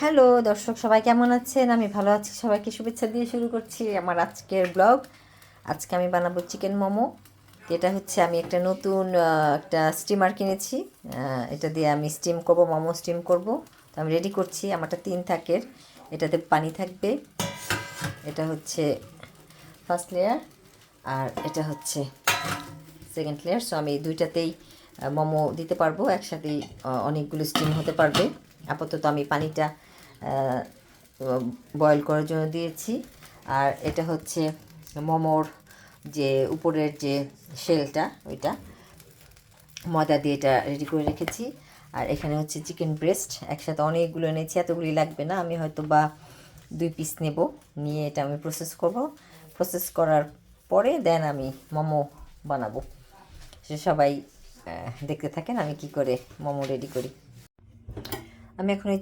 Hello দর্শক, সবাই কেমন আছেন? আমি ভালো আছি। সবাইকে শুভেচ্ছা দিয়ে শুরু করছি আমার আজকের ব্লগ। আজকে আমি বানাবো চিকেন মোমো। এটা হচ্ছে আমি একটা নতুন একটা স্টিমার কিনেছি। এটা দিয়ে আমি স্টিম করব, মোমো স্টিম করব। তো আমি রেডি করছি। আমারটা 3 থাকের, এটাতে পানি থাকবে। এটা হচ্ছে ফার্স্ট লেয়ার আর এটা হচ্ছে সেকেন্ড লেয়ার। সো আমি দুইটাতেই মোমো দিতে পারবো, একসাথেই অনেকগুলো স্টিম হতে পারবে। আপাতত আমি পানিটা বয়েল করার জন্য দিয়েছি। আর এটা হচ্ছে মোমোর যে উপরের যে শেলটা, ওইটা ময়দা দিয়ে এটা রেডি করে রেখেছি। আর এখানে হচ্ছে চিকেন ব্রেস্ট, একসাথে অনেকগুলো এনেছি, এতগুলি লাগবে না। আমি হয়তো বা 2 পিস নেব, নিয়ে এটা আমি প্রসেস করব। প্রসেস করার পরে দেন আমি মোমো বানাবো। সে সবাই দেখতে থাকেন আমি কি করে মোমো রেডি করি। আমি এখন এই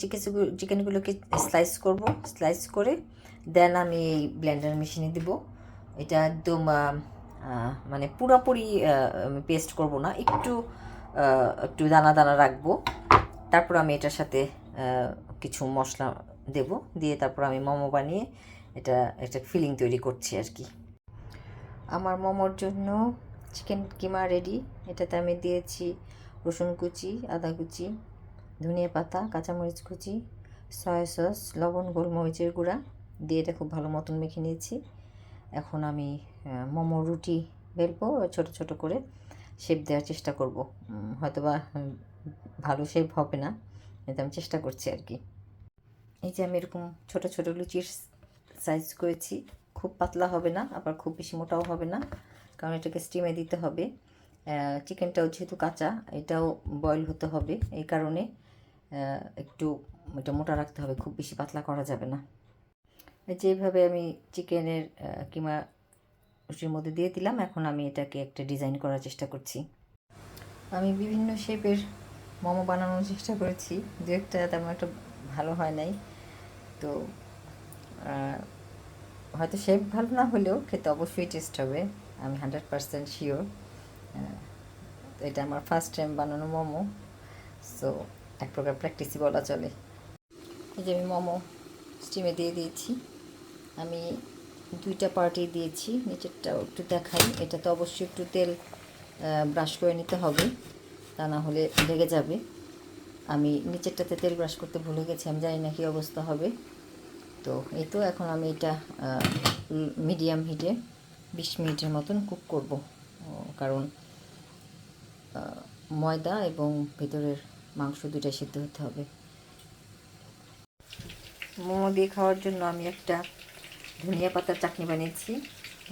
চিকেনগুলোকে স্লাইস করব। স্লাইস করে দেন আমি এই ব্লেন্ডার মেশিনে দিব। এটা একদম মানে পুরোপুরি পেস্ট করব না, একটু একটু দানা দানা রাখবো। তারপর আমি এটার সাথে কিছু মশলা দেব, দিয়ে তারপর আমি মোমো বানিয়ে এটা একটা ফিলিং তৈরি করছি আর কি। আমার মোমোর জন্য চিকেন কিমা রেডি। এটাতে আমি দিয়েছি রসুন কুচি, আদা কুচি, ধনিয়া পাতা, কাঁচামরিচ কুচি, সয়া সস, লবণ, গোলমরিচের গুঁড়া দিয়ে এটা খুব ভালো মতন মেখে নিয়েছি। এখন আমি মোমো রুটি বেলবো, ছোট ছোট করে শেপ দেওয়ার চেষ্টা করব। হয়তোবা ভালো শেপ হবে না, কিন্তু আমি চেষ্টা করছি আর কি। এই যে আমি এরকম ছোট ছোট লুচির সাইজ করেছি। খুব পাতলা হবে না, আবার খুব বেশি মোটাও হবে না, কারণ এটাকে স্টিমে দিতে হবে। চিকেনটাও যেহেতু কাঁচা, এটাও বয়েল হতে হবে, এই কারণে একটু এটা মোটা রাখতে হবে, খুব বেশি পাতলা করা যাবে না। যেভাবে আমি চিকেনের কিমা রুটির মধ্যে দিয়ে দিলাম, এখন আমি এটাকে একটা ডিজাইন করার চেষ্টা করছি। আমি বিভিন্ন শেপের মোমো বানানোর চেষ্টা করেছি, দু একটা তেমন একটা ভালো হয় নাই। তো হয়তো শেপ ভালো না হলেও খেতে অবশ্যই টেস্ট হবে, আমি 100% শিওর। তো এটা আমার ফার্স্ট টাইম বানানো মোমো, সো এক প্রকার প্র্যাকটিসই বলা চলে। এই যে আমি মোমো স্টিমে দিয়ে দিয়েছি। আমি 2টা পার্টই দিয়েছি, নিচেরটাও একটু দেখাই। এটা তো অবশ্যই একটু তেল ব্রাশ করে নিতে হবে, তা না হলে লেগে যাবে। আমি নিচেরটাতে তেল ব্রাশ করতে ভুলে গেছি, আমি জানি না কী অবস্থা হবে। তো এই তো এখন আমি এটা মিডিয়াম হিটে 20 মিনিটের মতন কুক করব, কারণ ময়দা এবং ভেতরের মাংস দুটাই সিদ্ধ হতে হবে। মোমো দিয়ে খাওয়ার জন্য আমি একটা ধনিয়া পাতার চাটনি বানিয়েছি।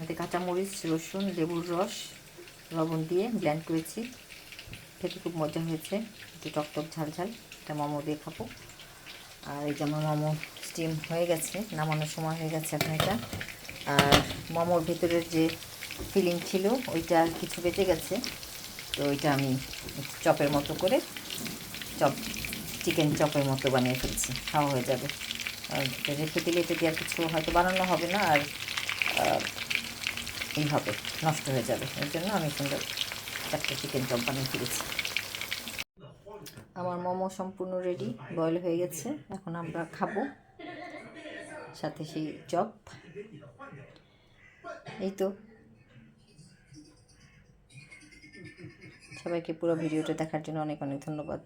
এতে কাঁচামরিচ, রসুন, লেবুর রস, লবণ দিয়ে ব্লেন্ড করেছি। খেতে খুব মজা হয়েছে, একটু টকটক ঝাল ঝাল। এটা মোমো দিয়ে খাবো। আর এই যে আমার মোমো স্টিম হয়ে গেছে, নামানোর সময় হয়ে গেছে এখন এটা। আর মোমোর ভিতরের যে ফিলিং ছিল ওইটা কিছু বেঁচে গেছে, তো ওইটা আমি চপের মতো করে চিকেন চপের মতো বানিয়ে ফেলছি, খাওয়া হয়ে যাবে। আর রেখে দিলে এটা দিয়ে আর কিছু হয়তো বানানো হবে না, আর এইভাবে নষ্ট হয়ে যাবে। এর জন্য আমি সুন্দর একটা চিকেন চপ বানিয়ে ফেলেছি। আমার মোমো সম্পূর্ণ রেডি, বয়েল হয়ে গেছে। এখন আমরা খাবো, সাথে সেই চপ। এই তো, সবাইকে পুরো ভিডিওটা দেখার জন্য অনেক অনেক ধন্যবাদ।